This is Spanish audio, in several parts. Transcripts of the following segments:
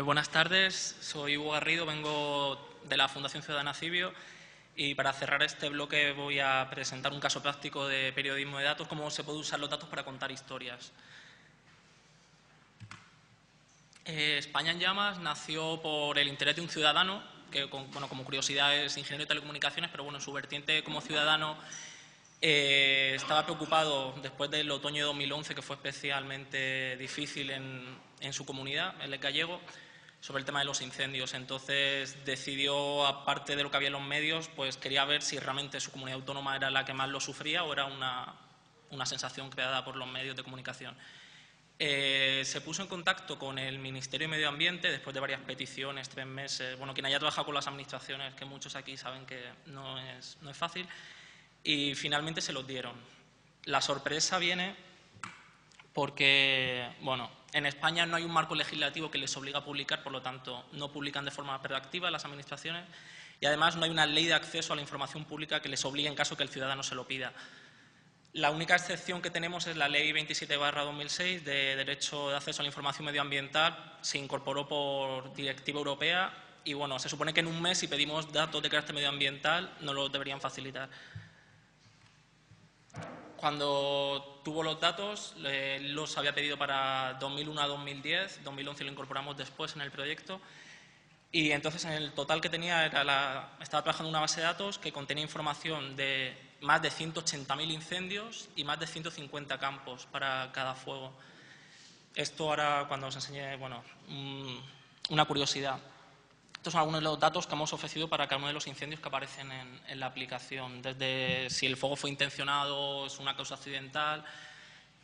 Buenas tardes, soy Hugo Garrido, vengo de la Fundación Ciudadana Cibio y para cerrar este bloque voy a presentar un caso práctico de periodismo de datos, cómo se puede usar los datos para contar historias. España en Llamas nació por el interés de un ciudadano, que como curiosidad es ingeniero de telecomunicaciones, pero bueno, en su vertiente como ciudadano estaba preocupado después del otoño de 2011, que fue especialmente difícil en su comunidad, el gallego, sobre el tema de los incendios. Entonces decidió, aparte de lo que había en los medios, pues quería ver si realmente su comunidad autónoma era la que más lo sufría o era una sensación creada por los medios de comunicación. Se puso en contacto con el Ministerio de Medio Ambiente después de varias peticiones, 3 meses. Bueno, quien haya trabajado con las administraciones, que muchos aquí saben que no es fácil, y finalmente se los dieron. La sorpresa viene porque, bueno, en España no hay un marco legislativo que les obliga a publicar, por lo tanto, no publican de forma proactiva las administraciones y además no hay una ley de acceso a la información pública que les obligue en caso que el ciudadano se lo pida. La única excepción que tenemos es la Ley 27/2006 de Derecho de Acceso a la Información Medioambiental. Se incorporó por directiva europea y, bueno, se supone que en un mes, si pedimos datos de carácter medioambiental, nos los deberían facilitar. Cuando tuvo los datos, los había pedido para 2001 a 2010, 2011 lo incorporamos después en el proyecto, y entonces en el total que tenía estaba trabajando en una base de datos que contenía información de más de 180.000 incendios y más de 150 campos para cada fuego. Esto ahora, cuando os enseñe, bueno, una curiosidad. Estos son algunos de los datos que hemos ofrecido para cada uno de los incendios que aparecen en la aplicación, desde si el fuego fue intencionado, es una causa accidental,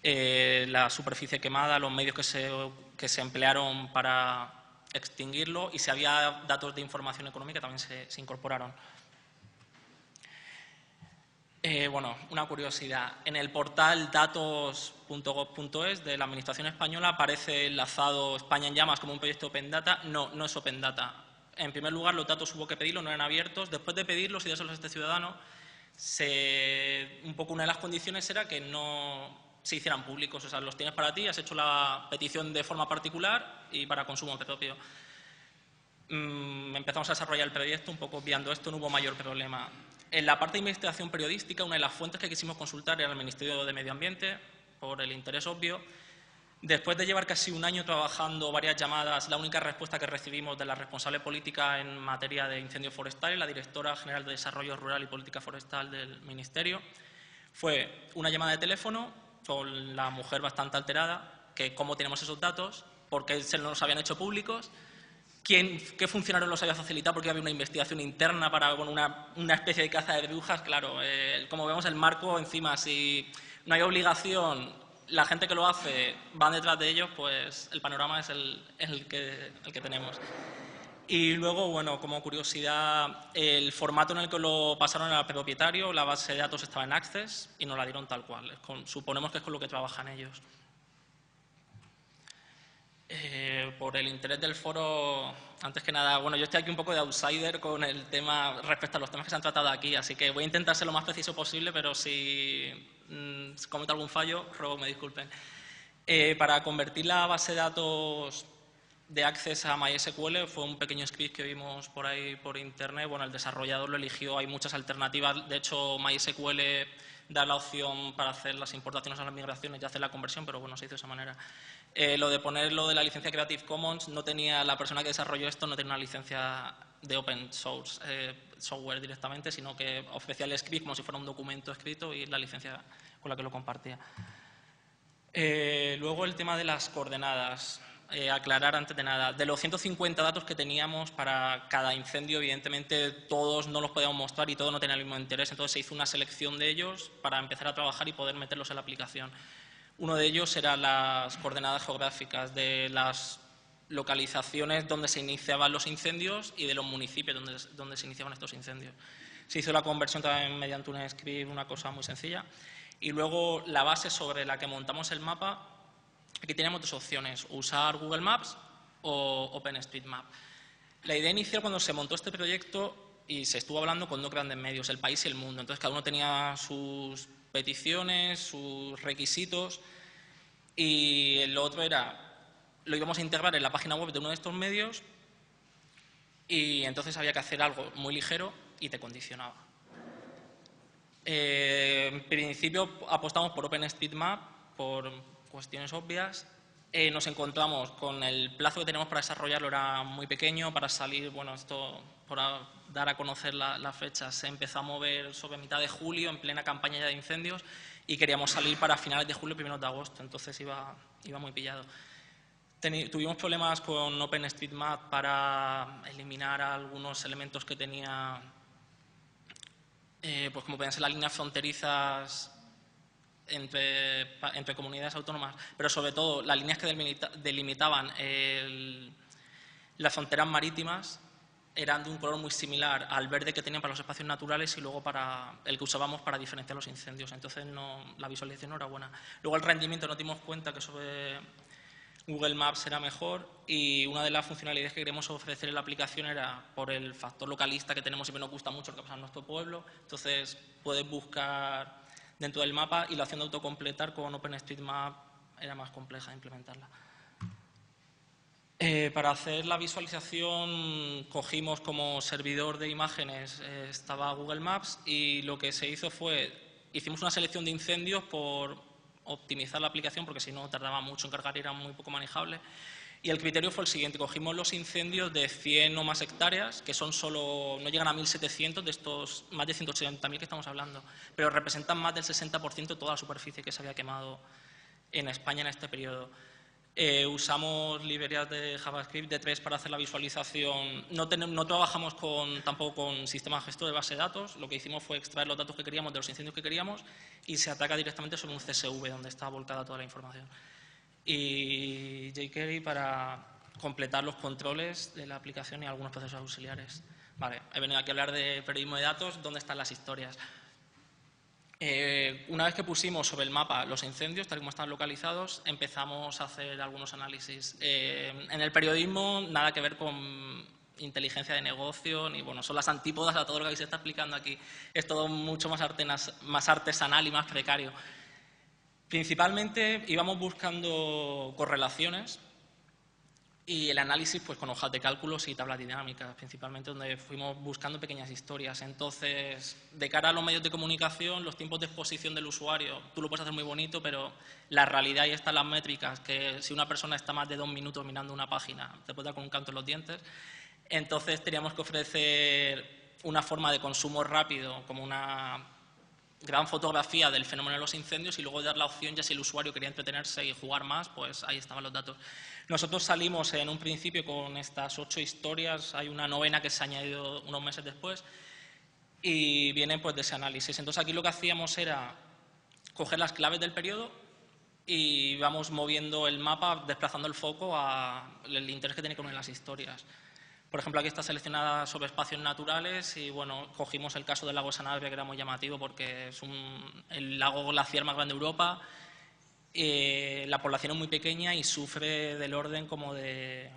la superficie quemada, los medios que se emplearon para extinguirlo y si había datos de información económica también se incorporaron. Bueno, una curiosidad. En el portal datos.gov.es de la Administración Española aparece enlazado España en Llamas como un proyecto Open Data. No es Open Data. En primer lugar, los datos hubo que pedirlos, no eran abiertos. Después de pedirlos y dárselos a este ciudadano, un poco una de las condiciones era que no se hicieran públicos. O sea, los tienes para ti, has hecho la petición de forma particular y para consumo propio. Empezamos a desarrollar el proyecto, un poco obviando esto, no hubo mayor problema. En la parte de investigación periodística, una de las fuentes que quisimos consultar era el Ministerio de Medio Ambiente, por el interés obvio. Después de llevar casi un año trabajando varias llamadas, la única respuesta que recibimos de la responsable política en materia de incendios forestales, la directora general de Desarrollo Rural y Política Forestal del Ministerio, fue una llamada de teléfono con la mujer bastante alterada, que cómo tenemos esos datos, por qué se nos habían hecho públicos, qué funcionario los había facilitado, porque había una investigación interna para una especie de caza de brujas. Claro, como vemos el marco, encima, si no hay obligación, la gente que lo hace van detrás de ellos, pues el panorama es el que tenemos. Y luego, bueno, como curiosidad, el formato en el que lo pasaron al propietario, la base de datos estaba en Access y nos la dieron tal cual. Suponemos que es con lo que trabajan ellos. Por el interés del foro, antes que nada, bueno, yo estoy aquí un poco de outsider con el tema respecto a los temas que se han tratado aquí, así que voy a intentar ser lo más preciso posible, pero si cometo algún fallo, ruego que me disculpen. Para convertir la base de datos de Access a MySQL fue un pequeño script que vimos por ahí por internet. Bueno, el desarrollador lo eligió, hay muchas alternativas. De hecho, MySQL da la opción para hacer las importaciones a las migraciones y hacer la conversión, pero bueno, se hizo de esa manera. Lo de ponerlo de la licencia Creative Commons, la persona que desarrolló esto no tenía una licencia de open source software directamente, sino que ofrecía el script como si fuera un documento escrito y la licencia con la que lo compartía. Luego el tema de las coordenadas. Aclarar antes de nada, de los 150 datos que teníamos para cada incendio, evidentemente todos no los podíamos mostrar y todos no tenían el mismo interés, entonces se hizo una selección de ellos para empezar a trabajar y poder meterlos en la aplicación. Uno de ellos era las coordenadas geográficas de las localizaciones donde se iniciaban los incendios y de los municipios donde se iniciaban estos incendios. Se hizo la conversión también mediante un script, una cosa muy sencilla. Y luego la base sobre la que montamos el mapa. Aquí tenemos 2 opciones, usar Google Maps o OpenStreetMap. La idea inicial cuando se montó este proyecto y se estuvo hablando con 2 grandes medios, El País y El Mundo, entonces cada uno tenía sus peticiones, sus requisitos y lo otro era lo íbamos a integrar en la página web de uno de estos medios y entonces había que hacer algo muy ligero y te condicionaba. En principio apostamos por OpenStreetMap por cuestiones obvias. Nos encontramos con el plazo que teníamos para desarrollarlo era muy pequeño, para salir, bueno, esto por dar a conocer las fechas, se empezó a mover sobre mitad de julio, en plena campaña ya de incendios, y queríamos salir para finales de julio, primeros de agosto, entonces iba muy pillado. Tuvimos problemas con OpenStreetMap para eliminar algunos elementos que tenía, pues como pueden ser las líneas fronterizas entre comunidades autónomas, pero sobre todo las líneas que delimitaban las fronteras marítimas eran de un color muy similar al verde que tenían para los espacios naturales y luego para el que usábamos para diferenciar los incendios. Entonces la visualización no era buena. Luego el rendimiento nos dimos cuenta que sobre Google Maps era mejor y una de las funcionalidades que queremos ofrecer en la aplicación era por el factor localista que tenemos, siempre nos gusta mucho lo que pasa en nuestro pueblo, entonces puedes buscar dentro del mapa y la opción de autocompletar con OpenStreetMap era más compleja de implementarla. Para hacer la visualización cogimos como servidor de imágenes, estaba Google Maps y lo que se hizo fue, hicimos una selección de incendios por optimizar la aplicación porque si no tardaba mucho en cargar y era muy poco manejable. Y el criterio fue el siguiente, cogimos los incendios de 100 o más hectáreas, que son solo, no llegan a 1.700 de estos más de 180.000 que estamos hablando, pero representan más del 60% de toda la superficie que se había quemado en España en este periodo. Usamos librerías de JavaScript de 3 para hacer la visualización. No trabajamos tampoco con sistemas gestor de base de datos. Lo que hicimos fue extraer los datos que queríamos de los incendios que queríamos y se ataca directamente sobre un CSV donde está volcada toda la información. Y jQuery para completar los controles de la aplicación y algunos procesos auxiliares. Vale, he venido aquí a hablar de periodismo de datos, ¿dónde están las historias? Una vez que pusimos sobre el mapa los incendios, tal como están localizados, empezamos a hacer algunos análisis. En el periodismo, nada que ver con inteligencia de negocio, ni bueno, son las antípodas a todo lo que se está explicando aquí. Es todo mucho más artesanal y más precario. Principalmente íbamos buscando correlaciones y el análisis pues con hojas de cálculos y tablas dinámicas, principalmente donde fuimos buscando pequeñas historias. Entonces, de cara a los medios de comunicación, los tiempos de exposición del usuario, tú lo puedes hacer muy bonito, pero la realidad y están las métricas, que si una persona está más de 2 minutos mirando una página, te puede dar con un canto en los dientes. Entonces, teníamos que ofrecer una forma de consumo rápido, como una gran fotografía del fenómeno de los incendios y luego dar la opción, ya si el usuario quería entretenerse y jugar más, pues ahí estaban los datos. Nosotros salimos en un principio con estas 8 historias, hay una 9ª que se ha añadido unos meses después y vienen pues de ese análisis. Entonces aquí lo que hacíamos era coger las claves del periodo y vamos moviendo el mapa, desplazando el foco al interés que tiene con las historias. Por ejemplo, aquí está seleccionada sobre espacios naturales y, bueno, cogimos el caso del lago Sanabria, que era muy llamativo porque es el lago glaciar más grande de Europa. La población es muy pequeña y sufre del orden como de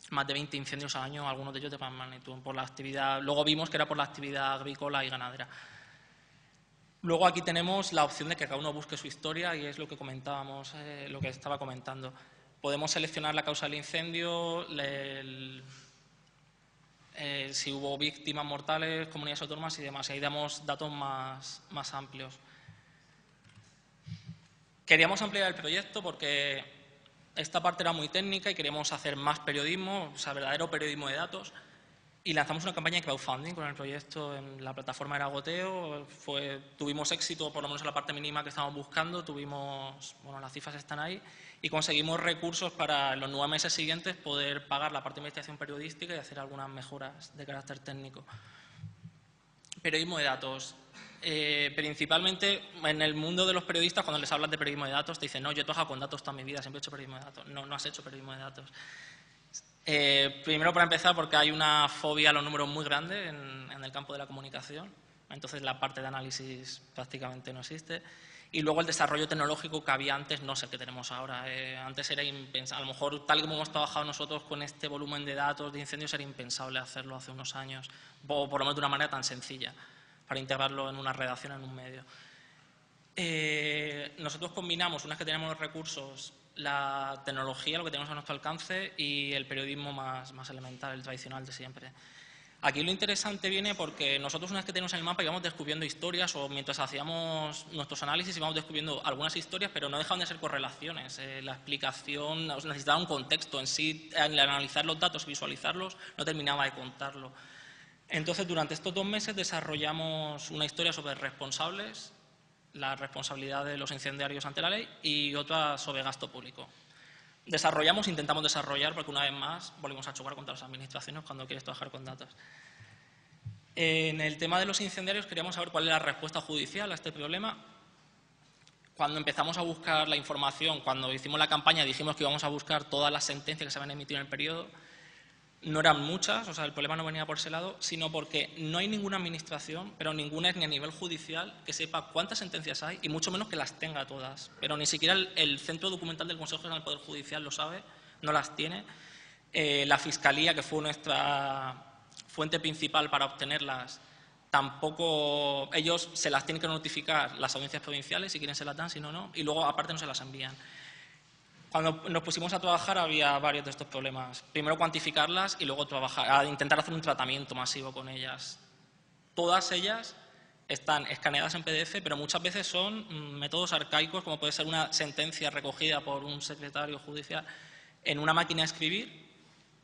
más de 20 incendios al año, algunos de ellos de gran magnitud, por la actividad. Luego vimos que era por la actividad agrícola y ganadera. Luego aquí tenemos la opción de que cada uno busque su historia y es lo que comentábamos, lo que estaba comentando. Podemos seleccionar la causa del incendio, si hubo víctimas mortales, comunidades autónomas y demás. Y ahí damos datos más amplios. Queríamos ampliar el proyecto porque esta parte era muy técnica y queríamos hacer más periodismo, o sea, verdadero periodismo de datos. Y lanzamos una campaña de crowdfunding con el proyecto en la plataforma era Goteo. Tuvimos éxito, por lo menos en la parte mínima que estábamos buscando. Bueno, las cifras están ahí. Y conseguimos recursos para en los 9 meses siguientes poder pagar la parte de investigación periodística y hacer algunas mejoras de carácter técnico. Periodismo de datos. Principalmente en el mundo de los periodistas, cuando les hablas de periodismo de datos, te dicen, no, yo he trabajado con datos toda mi vida, siempre he hecho periodismo de datos. No has hecho periodismo de datos. Primero, para empezar, porque hay una fobia a los números muy grande en el campo de la comunicación. Entonces, la parte de análisis prácticamente no existe. Y luego el desarrollo tecnológico que había antes no es el que tenemos ahora. Antes era impensable. A lo mejor, tal y como hemos trabajado nosotros con este volumen de datos de incendios, era impensable hacerlo hace unos años, o por lo menos de una manera tan sencilla, para integrarlo en una redacción, en un medio. Nosotros combinamos, una vez que teníamos los recursos, la tecnología, lo que tenemos a nuestro alcance, y el periodismo más elemental, el tradicional de siempre. Aquí lo interesante viene porque nosotros, una vez que tenemos el mapa, íbamos descubriendo historias, o mientras hacíamos nuestros análisis íbamos descubriendo algunas historias, pero no dejaban de ser correlaciones. La explicación necesitaba un contexto en sí, al analizar los datos y visualizarlos no terminaba de contarlo. Entonces, durante estos 2 meses desarrollamos una historia sobre responsables, la responsabilidad de los incendiarios ante la ley, y otra sobre gasto público. Intentamos desarrollar, porque una vez más volvemos a chocar contra las administraciones cuando quieres trabajar con datos. En el tema de los incendiarios queríamos saber cuál era la respuesta judicial a este problema. Cuando empezamos a buscar la información, cuando hicimos la campaña, dijimos que íbamos a buscar todas las sentencias que se habían emitido en el periodo. No eran muchas, o sea, el problema no venía por ese lado, sino porque no hay ninguna administración, pero ninguna ni a nivel judicial, que sepa cuántas sentencias hay, y mucho menos que las tenga todas. Pero ni siquiera el Centro Documental del Consejo General del Poder Judicial lo sabe, no las tiene. La Fiscalía, que fue nuestra fuente principal para obtenerlas, tampoco, ellos se las tienen que notificar las audiencias provinciales, si quieren se las dan, si no, no, y luego aparte no se las envían. Cuando nos pusimos a trabajar había varios de estos problemas. Primero cuantificarlas y luego intentar hacer un tratamiento masivo con ellas. Todas ellas están escaneadas en PDF, pero muchas veces son métodos arcaicos, como puede ser una sentencia recogida por un secretario judicial en una máquina de escribir,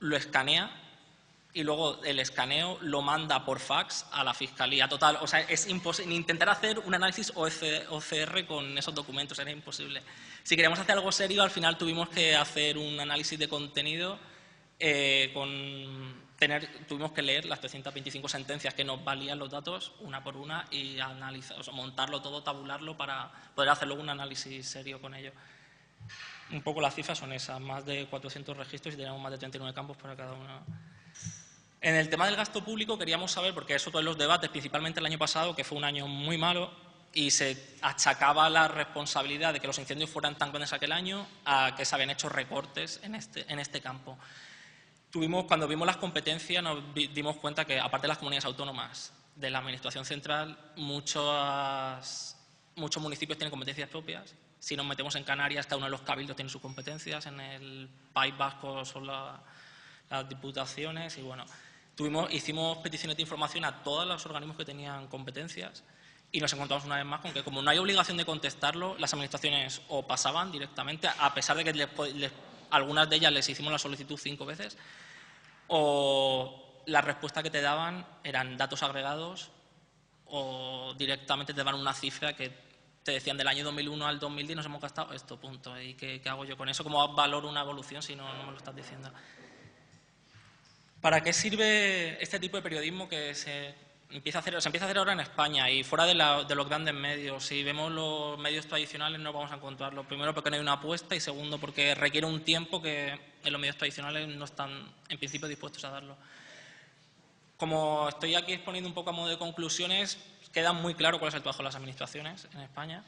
lo escanea y luego el escaneo lo manda por fax a la Fiscalía. Total, o sea, es imposible. Intentar hacer un análisis OCR con esos documentos era imposible. Si queríamos hacer algo serio, al final tuvimos que hacer un análisis de contenido, tuvimos que leer las 325 sentencias que nos valían los datos una por una y analizar, o sea, montarlo todo, tabularlo para poder hacer luego un análisis serio con ello. Un poco las cifras son esas, más de 400 registros y tenemos más de 39 campos para cada uno. En el tema del gasto público queríamos saber, porque eso todos los debates, principalmente el año pasado, que fue un año muy malo, y se achacaba la responsabilidad de que los incendios fueran tan grandes aquel año a que se habían hecho recortes en este campo. Cuando vimos las competencias nos dimos cuenta que, aparte de las comunidades autónomas de la Administración Central, muchos municipios tienen competencias propias. Si nos metemos en Canarias, cada uno de los cabildos tiene sus competencias, en el País Vasco son las diputaciones, y bueno, hicimos peticiones de información a todos los organismos que tenían competencias y nos encontramos una vez más con que, como no hay obligación de contestarlo, las administraciones o pasaban directamente, a pesar de que algunas de ellas les hicimos la solicitud 5 veces, o la respuesta que te daban eran datos agregados o directamente te daban una cifra que te decían del año 2001 al 2010 nos hemos gastado esto, punto. ¿Y qué hago yo con eso? ¿Cómo valoro una evolución si no me lo estás diciendo? ¿Para qué sirve este tipo de periodismo que se empieza a hacer ahora en España y fuera de los grandes medios? Si vemos los medios tradicionales no vamos a encontrarlo. Primero porque no hay una apuesta y segundo porque requiere un tiempo que en los medios tradicionales no están en principio dispuestos a darlo. Como estoy aquí exponiendo un poco a modo de conclusiones, queda muy claro cuál es el trabajo de las administraciones en España.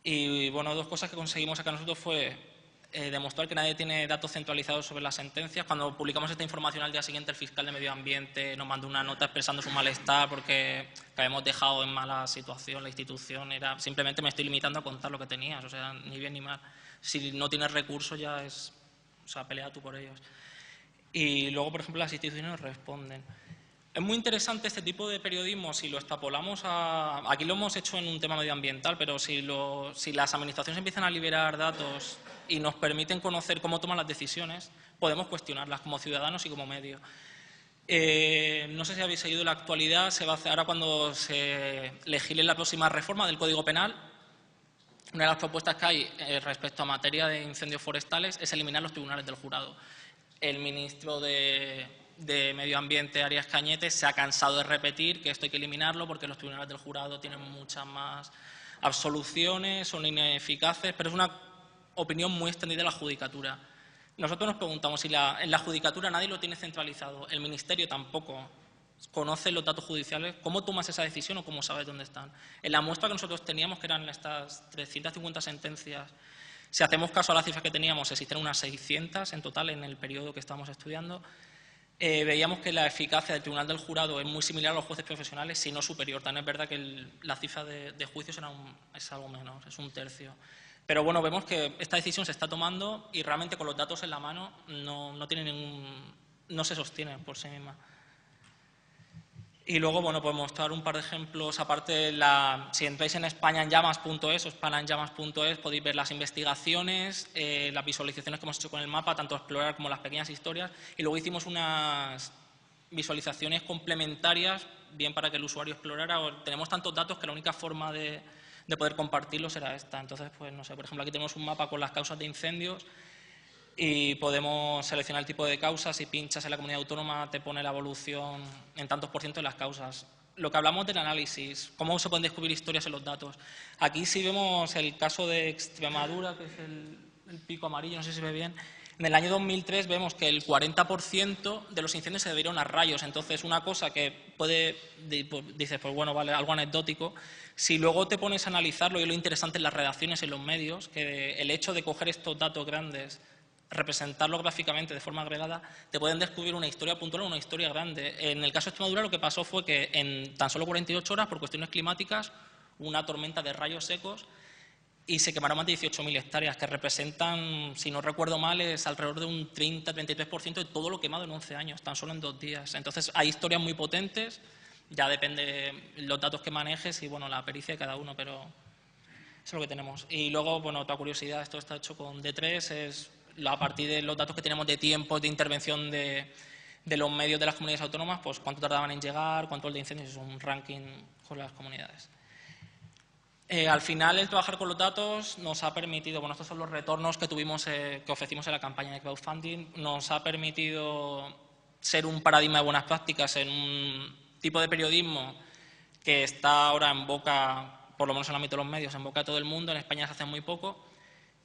Y bueno, 2 cosas que conseguimos acá nosotros fue demostrar que nadie tiene datos centralizados sobre las sentencias. Cuando publicamos esta información al día siguiente, el fiscal de Medio Ambiente nos mandó una nota expresando su malestar porque habíamos dejado en mala situación la institución. Era simplemente me estoy limitando a contar lo que tenías, o sea, ni bien ni mal. Si no tienes recursos ya es, o sea, pelea tú por ellos. Y luego, por ejemplo, las instituciones responden. Es muy interesante este tipo de periodismo si lo extrapolamos a... Aquí lo hemos hecho en un tema medioambiental, pero si las administraciones empiezan a liberar datos y nos permiten conocer cómo toman las decisiones, podemos cuestionarlas como ciudadanos y como medio. No sé si habéis seguido la actualidad, se va a hacer ahora cuando se legisle la próxima reforma del Código Penal. Una de las propuestas que hay respecto a materia de incendios forestales es eliminar los tribunales del jurado. El ministro de Medio Ambiente, Arias Cañete, se ha cansado de repetir que esto hay que eliminarlo porque los tribunales del jurado tienen muchas más absoluciones, son ineficaces, pero es una opinión muy extendida de la judicatura. Nosotros nos preguntamos si en la judicatura nadie lo tiene centralizado, el ministerio tampoco conoce los datos judiciales, ¿cómo tomas esa decisión o cómo sabes dónde están? En la muestra que nosotros teníamos, que eran estas 350 sentencias, si hacemos caso a las cifras que teníamos, existen unas 600 en total en el periodo que estamos estudiando. Veíamos que la eficacia del Tribunal del Jurado es muy similar a los jueces profesionales, si no superior. También es verdad que la cifra de juicios es algo menos, es 1/3. Pero bueno, vemos que esta decisión se está tomando y realmente con los datos en la mano no se sostiene por sí misma. Y luego, bueno, podemos mostrar un par de ejemplos. Aparte, si entráis en españaenllamas.es o españaenllamas.es podéis ver las investigaciones, las visualizaciones que hemos hecho con el mapa, tanto explorar como las pequeñas historias. Y luego hicimos unas visualizaciones complementarias, bien para que el usuario explorara. Tenemos tantos datos que la única forma de poder compartirlos era esta. Entonces, pues no sé, por ejemplo, aquí tenemos un mapa con las causas de incendios y podemos seleccionar el tipo de causas. Si pinchas en la comunidad autónoma te pone la evolución en tantos por ciento de las causas. Lo que hablamos del análisis, cómo se pueden descubrir historias en los datos. Aquí sí vemos el caso de Extremadura, que es el pico amarillo, no sé si se ve bien. En el año 2003 vemos que el 40% de los incendios se debieron a rayos. Entonces, una cosa que dices, pues bueno, vale, algo anecdótico. Si luego te pones a analizarlo, y lo interesante en las redacciones, en los medios, que el hecho de coger estos datos grandes, representarlo gráficamente de forma agregada, te pueden descubrir una historia puntual o una historia grande. En el caso de Extremadura lo que pasó fue que en tan solo 48 horas, por cuestiones climáticas, hubo una tormenta de rayos secos y se quemaron más de 18.000 hectáreas, que representan, si no recuerdo mal, es alrededor de un 30-33% de todo lo quemado en 11 años, tan solo en 2 días. Entonces, hay historias muy potentes, ya depende los datos que manejes y, bueno, la pericia de cada uno, pero eso es lo que tenemos. Y luego, bueno, otra curiosidad, esto está hecho con D3, es a partir de los datos que tenemos de tiempos de intervención de los medios de las comunidades autónomas, pues cuánto tardaban en llegar, cuánto el de incendios, es un ranking con las comunidades. Al final, el trabajar con los datos nos ha permitido, bueno, estos son los retornos que tuvimos, que ofrecimos en la campaña de crowdfunding, nos ha permitido ser un paradigma de buenas prácticas en un tipo de periodismo que está ahora en boca, por lo menos en el ámbito de los medios, en boca de todo el mundo. En España se hace muy poco.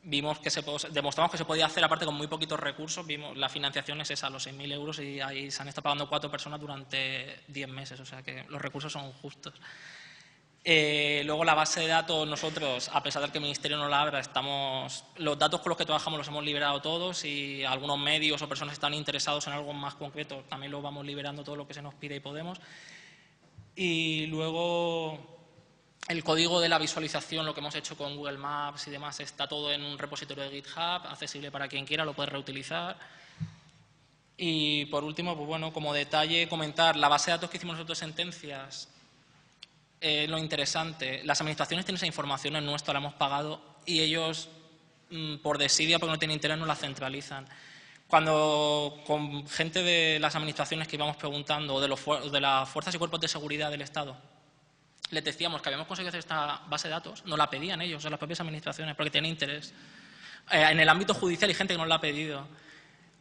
Demostramos que se podía hacer, aparte con muy poquitos recursos. La financiación es esa, los 6.000 euros, y ahí se han estado pagando 4 personas durante 10 meses, o sea que los recursos son justos. Luego la base de datos, nosotros, a pesar de que el Ministerio no la abra, los datos con los que trabajamos los hemos liberado todos, y algunos medios o personas que están interesados en algo más concreto también lo vamos liberando todo lo que se nos pide y podemos. Y luego el código de la visualización, lo que hemos hecho con Google Maps y demás, está todo en un repositorio de GitHub, accesible para quien quiera, lo puede reutilizar. Y por último, pues bueno, como detalle, comentar la base de datos que hicimos nosotros de sentencias. Lo interesante, las administraciones tienen esa información, en nuestra la hemos pagado, y ellos, por desidia, porque no tienen interés, no la centralizan. Cuando con gente de las administraciones que íbamos preguntando, de las fuerzas y cuerpos de seguridad del Estado, les decíamos que habíamos conseguido hacer esta base de datos, no la pedían ellos, las propias administraciones, porque tienen interés. En el ámbito judicial hay gente que nos la ha pedido.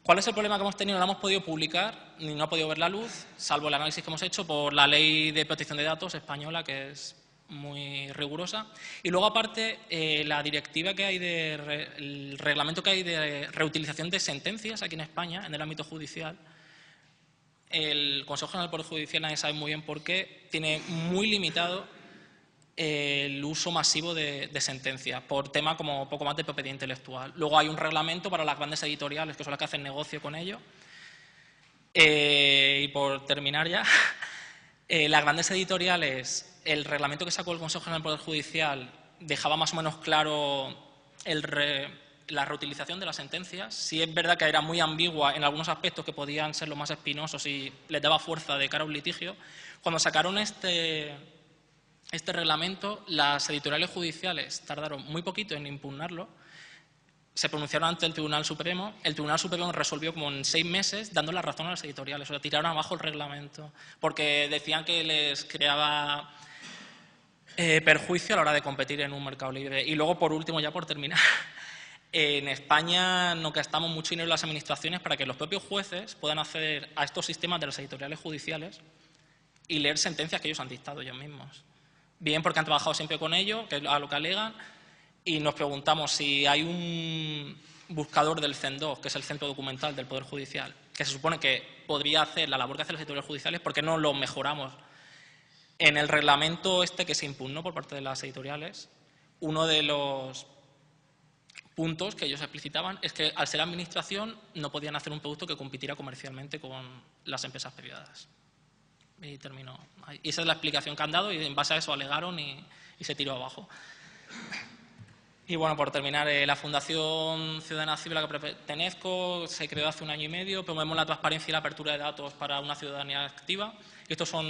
¿Cuál es el problema que hemos tenido? No la hemos podido publicar, ni no ha podido ver la luz, salvo el análisis que hemos hecho por la Ley de Protección de Datos española, que es muy rigurosa. Y luego, aparte, la directiva que hay el reglamento que hay de reutilización de sentencias aquí en España, en el ámbito judicial, el Consejo General del Poder Judicial, nadie sabe muy bien por qué, tiene muy limitado el uso masivo de sentencias, por tema como poco más de propiedad intelectual. Luego hay un reglamento para las grandes editoriales, que son las que hacen negocio con ello. Y por terminar ya, las grandes editoriales, el reglamento que sacó el Consejo General del Poder Judicial dejaba más o menos claro la reutilización de las sentencias. Sí es verdad que era muy ambigua en algunos aspectos que podían ser los más espinosos y les daba fuerza de cara a un litigio. Cuando sacaron este reglamento, las editoriales judiciales tardaron muy poquito en impugnarlo, se pronunciaron ante el Tribunal Supremo, el Tribunal Supremo resolvió como en 6 meses dando la razón a las editoriales, o sea, tiraron abajo el reglamento, porque decían que les creaba perjuicio a la hora de competir en un mercado libre. Y luego, por último, ya por terminar, en España no gastamos mucho dinero en las administraciones para que los propios jueces puedan acceder a estos sistemas de las editoriales judiciales y leer sentencias que ellos han dictado ellos mismos. Bien porque han trabajado siempre con ello, que es a lo que alegan, y nos preguntamos si hay un buscador del CENDOC, que es el Centro Documental del Poder Judicial, que se supone que podría hacer la labor que hacen las editoriales judiciales, ¿por qué no lo mejoramos? En el reglamento que se impugnó por parte de las editoriales, uno de los puntos que ellos explicitaban es que al ser administración no podían hacer un producto que compitiera comercialmente con las empresas privadas. Y terminó. Y esa es la explicación que han dado, y en base a eso alegaron y se tiró abajo. Y bueno, por terminar, la Fundación Ciudadana Civil a la que pertenezco se creó hace 1 año y medio. Promovemos la transparencia y la apertura de datos para una ciudadanía activa. Y estos son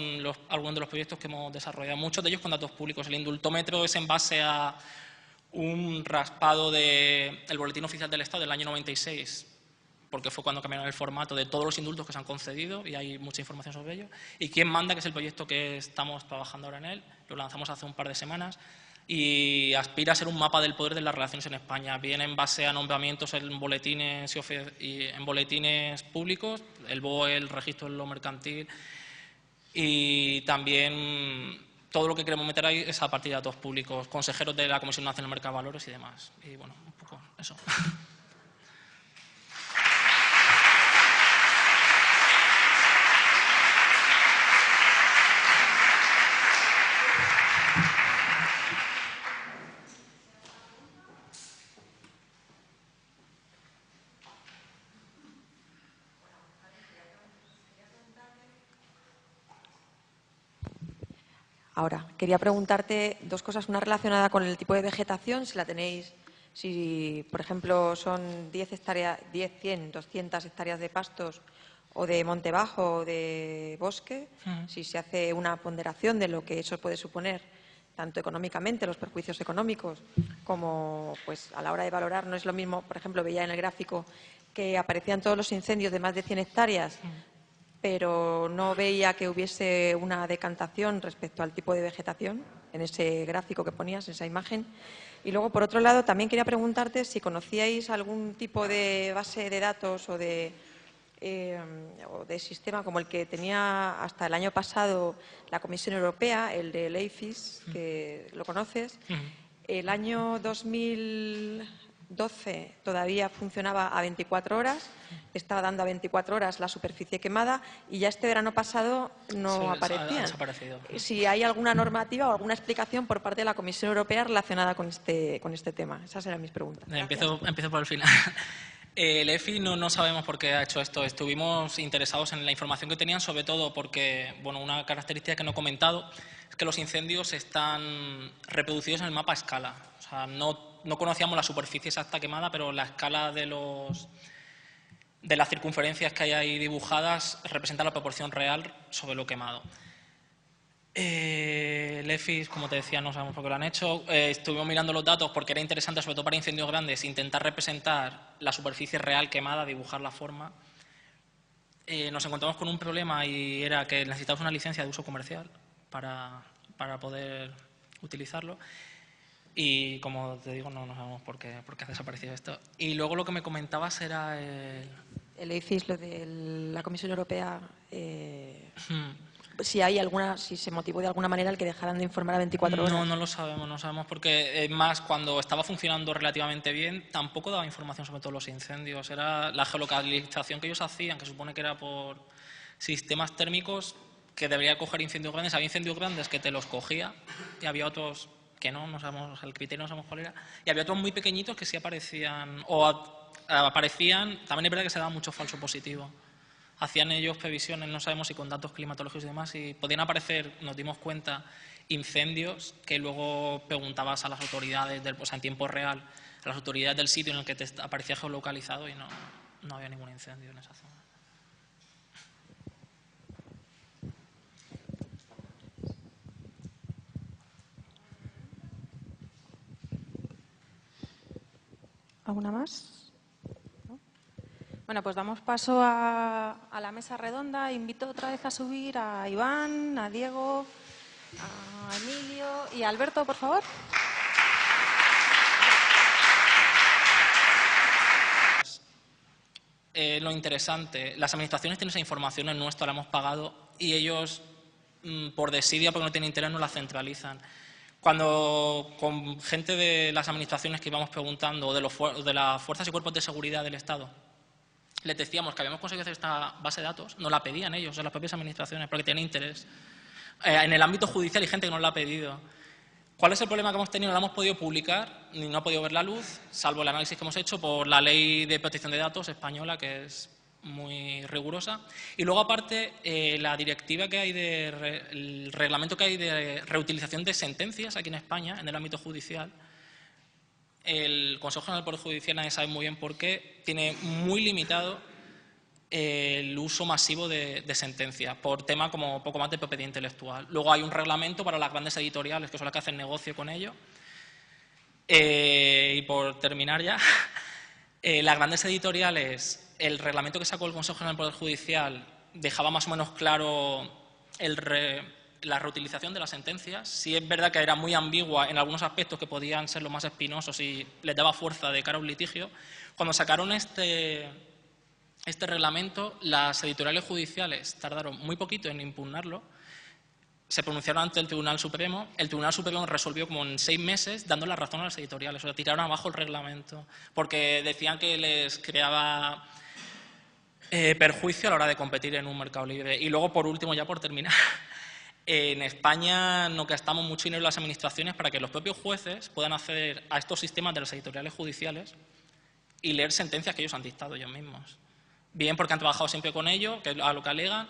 algunos de los proyectos que hemos desarrollado, muchos de ellos con datos públicos. El indultómetro es en base a un raspado del Boletín Oficial del Estado del año 96, porque fue cuando cambiaron el formato de todos los indultos que se han concedido y hay mucha información sobre ello. Y Quién manda, que es el proyecto que estamos trabajando ahora en él, lo lanzamos hace un par de semanas y aspira a ser un mapa del poder de las relaciones en España, bien en base a nombramientos en boletines, públicos, el BOE, el registro de lo mercantil, y también todo lo que queremos meter ahí es a partir de datos públicos, consejeros de la Comisión Nacional de Mercado de Valores y demás. Y bueno, un poco eso. Ahora, quería preguntarte 2 cosas. Una relacionada con el tipo de vegetación, si la tenéis, si por ejemplo son 10 hectáreas, 10, 100, 200 hectáreas de pastos o de monte bajo o de bosque, si se hace una ponderación de lo que eso puede suponer, tanto económicamente, los perjuicios económicos, como pues a la hora de valorar. No es lo mismo, por ejemplo, veía en el gráfico que aparecían todos los incendios de más de 100 hectáreas, pero no veía que hubiese una decantación respecto al tipo de vegetación en ese gráfico que ponías, en esa imagen. Y luego, por otro lado, también quería preguntarte si conocíais algún tipo de base de datos o de sistema como el que tenía hasta el año pasado la Comisión Europea, el del EIFIS, que lo conoces. El año 2012 todavía funcionaba a 24 horas, estaba dando a 24 horas la superficie quemada y ya este verano pasado no aparecían. Si hay alguna normativa o alguna explicación por parte de la Comisión Europea relacionada con este tema. Esas eran mis preguntas. Empiezo por el final. El EFI no sabemos por qué ha hecho esto. Estuvimos interesados en la información que tenían, sobre todo porque, bueno, una característica que no he comentado es que los incendios están reproducidos en el mapa a escala. O sea, no conocíamos la superficie exacta quemada, pero la escala de las circunferencias que hay ahí dibujadas representa la proporción real sobre lo quemado. El EFIS, como te decía, no sabemos por qué lo han hecho. Estuvimos mirando los datos porque era interesante, sobre todo para incendios grandes, intentar representar la superficie real quemada, dibujar la forma. Nos encontramos con un problema y era que necesitábamos una licencia de uso comercial para poder utilizarlo. Y como te digo, no sabemos por qué ha desaparecido esto. Y luego lo que me comentabas era el EIFIS, lo de la Comisión Europea. Si se motivó de alguna manera el que dejaran de informar a 24 horas. No lo sabemos porque más cuando estaba funcionando relativamente bien tampoco daba información sobre todos los incendios. Era la geolocalización que ellos hacían, que supone que era por sistemas térmicos, que debería coger incendios grandes. Había incendios grandes que te los cogía y había otros que no sabemos, el criterio no sabemos cuál era. Y había otros muy pequeñitos que sí aparecían, también es verdad que se daba mucho falso positivo. Hacían ellos previsiones, no sabemos si con datos climatológicos y demás, y podían aparecer, nos dimos cuenta, incendios que luego preguntabas a las autoridades, en tiempo real, a las autoridades del sitio en el que te aparecía geolocalizado y no había ningún incendio en esa zona. ¿Alguna más? Bueno, pues damos paso a la mesa redonda. Invito otra vez a subir a Iván, a Diego, a Emilio y a Alberto, por favor. Lo interesante, las administraciones tienen esa información, el nuestro la hemos pagado y ellos, por desidia, porque no tienen interés, no la centralizan. Cuando con gente de las administraciones que íbamos preguntando, o de las fuerzas y cuerpos de seguridad del Estado, les decíamos que habíamos conseguido hacer esta base de datos, nos la pedían ellos, las propias administraciones, porque tienen interés. En el ámbito judicial hay gente que nos la ha pedido. ¿Cuál es el problema que hemos tenido? No la hemos podido publicar, ni no ha podido ver la luz, salvo el análisis que hemos hecho por la Ley de Protección de Datos española, que es muy rigurosa. Y luego, aparte, la directiva que hay el reglamento que hay de reutilización de sentencias aquí en España, en el ámbito judicial, el Consejo General del Poder Judicial, nadie sabe muy bien por qué, tiene muy limitado el uso masivo de sentencias, por tema como poco más de propiedad intelectual. Luego hay un reglamento para las grandes editoriales, que son las que hacen negocio con ello. Y por terminar ya, las grandes editoriales, el reglamento que sacó el Consejo General del Poder Judicial dejaba más o menos claro la reutilización de las sentencias. Sí es verdad que era muy ambigua en algunos aspectos que podían ser los más espinosos y les daba fuerza de cara a un litigio. Cuando sacaron este reglamento, las editoriales judiciales tardaron muy poquito en impugnarlo, se pronunciaron ante el Tribunal Supremo, el Tribunal Supremo resolvió como en 6 meses dando la razón a las editoriales, o sea, tiraron abajo el reglamento, porque decían que les creaba perjuicio a la hora de competir en un mercado libre. Y luego, por último, ya por terminar, en España no gastamos mucho dinero en las administraciones para que los propios jueces puedan acceder a estos sistemas de las editoriales judiciales y leer sentencias que ellos han dictado ellos mismos. Bien porque han trabajado siempre con ello, que es a lo que alegan,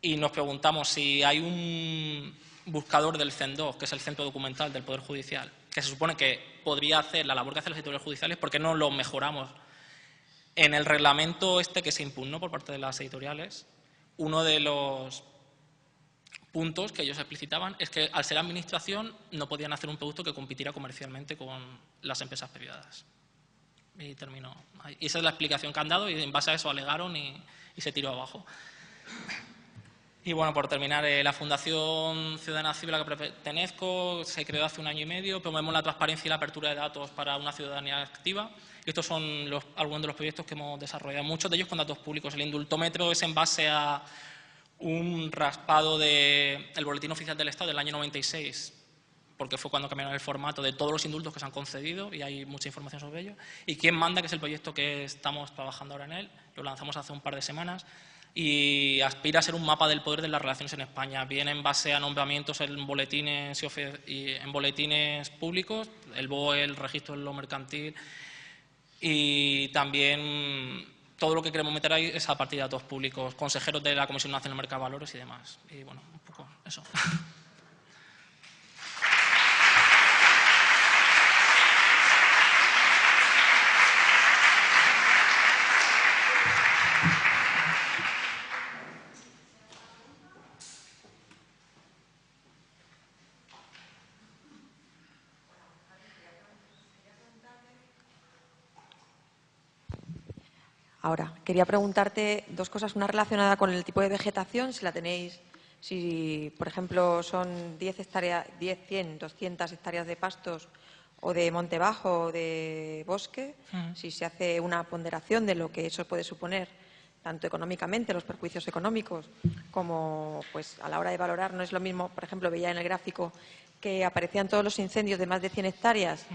y nos preguntamos si hay un buscador del CEN2, que es el Centro Documental del Poder Judicial, que se supone que podría hacer la labor que hacen las editoriales judiciales, ¿por qué no lo mejoramos? En el reglamento que se impugnó por parte de las editoriales, uno de los puntos que ellos explicitaban es que al ser administración no podían hacer un producto que compitiera comercialmente con las empresas privadas. Y terminó ahí. Y esa es la explicación que han dado y en base a eso alegaron y se tiró abajo. Y bueno, por terminar, la Fundación Ciudadana Civil a la que pertenezco se creó hace 1 año y medio. Promovemos la transparencia y la apertura de datos para una ciudadanía activa. Y estos son algunos de los proyectos que hemos desarrollado, muchos de ellos con datos públicos. El indultómetro es en base a un raspado del Boletín Oficial del Estado del año 96, porque fue cuando cambiaron el formato de todos los indultos que se han concedido y hay mucha información sobre ello. Y Quién manda, que es el proyecto que estamos trabajando ahora en él, lo lanzamos hace un par de semanas y aspira a ser un mapa del poder de las relaciones en España, bien en base a nombramientos en boletines públicos, el BOE, el registro de lo mercantil, y también todo lo que queremos meter ahí es a partir de datos públicos, consejeros de la Comisión Nacional del Mercado de Valores y demás. Y bueno, un poco eso. Ahora, quería preguntarte 2 cosas. Una relacionada con el tipo de vegetación, si la tenéis, si por ejemplo son 10 hectáreas, 10, 100, 200 hectáreas de pastos o de monte bajo o de bosque, si se hace una ponderación de lo que eso puede suponer, tanto económicamente, los perjuicios económicos, como pues a la hora de valorar. No es lo mismo, por ejemplo, veía en el gráfico que aparecían todos los incendios de más de 100 hectáreas,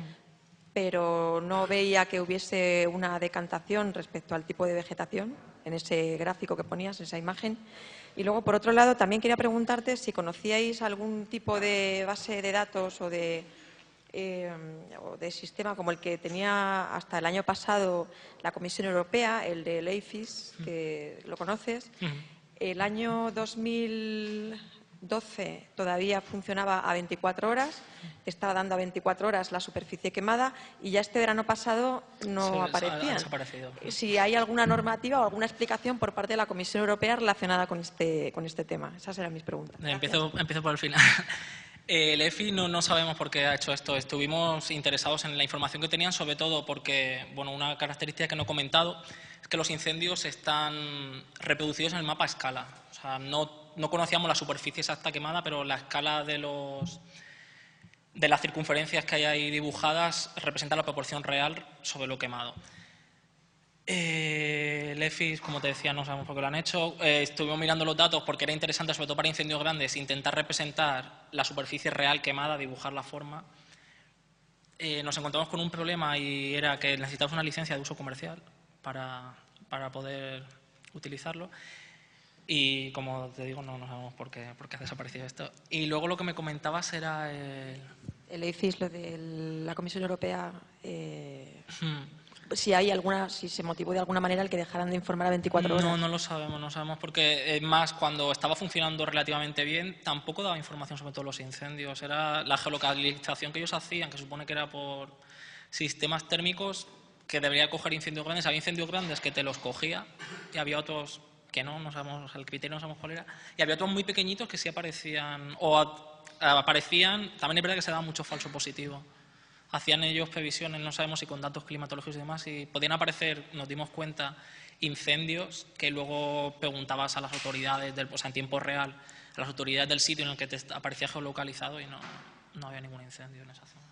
pero no veía que hubiese una decantación respecto al tipo de vegetación en ese gráfico que ponías, en esa imagen. Y luego, por otro lado, también quería preguntarte si conocíais algún tipo de base de datos o de sistema como el que tenía hasta el año pasado la Comisión Europea, el del EIFIS, que lo conoces. El año 2012 todavía funcionaba a 24 horas, estaba dando a 24 horas la superficie quemada y ya este verano pasado no aparecían. Si hay alguna normativa o alguna explicación por parte de la Comisión Europea relacionada con este tema. Esas eran mis preguntas. Empiezo por el final. El EFI no sabemos por qué ha hecho esto. Estuvimos interesados en la información que tenían, sobre todo porque, bueno, una característica que no he comentado es que los incendios están reproducidos en el mapa a escala. O sea, no conocíamos la superficie exacta quemada, pero la escala de las circunferencias que hay ahí dibujadas representa la proporción real sobre lo quemado. El EFIS, como te decía, no sabemos por qué lo han hecho. Estuvimos mirando los datos porque era interesante, sobre todo para incendios grandes, intentar representar la superficie real quemada, dibujar la forma. Nos encontramos con un problema y era que necesitábamos una licencia de uso comercial para poder utilizarlo. Y, como te digo, no sabemos por qué ha desaparecido esto. Y luego lo que me comentabas era el EIFIS, lo de la Comisión Europea. Si se motivó de alguna manera el que dejaran de informar a 24 horas. No lo sabemos porque, es más, cuando estaba funcionando relativamente bien, tampoco daba información sobre todos los incendios. Era la geolocalización que ellos hacían, que supone que era por sistemas térmicos que debería coger incendios grandes. Había incendios grandes que te los cogía y había otros que no sabemos, el criterio no sabemos cuál era, y había otros muy pequeñitos que sí aparecían, aparecían, también es verdad que se daba mucho falso positivo. Hacían ellos previsiones, no sabemos si con datos climatológicos y demás, y podían aparecer, nos dimos cuenta, incendios que luego preguntabas a las autoridades, en tiempo real, a las autoridades del sitio en el que te aparecía geolocalizado y no había ningún incendio en esa zona.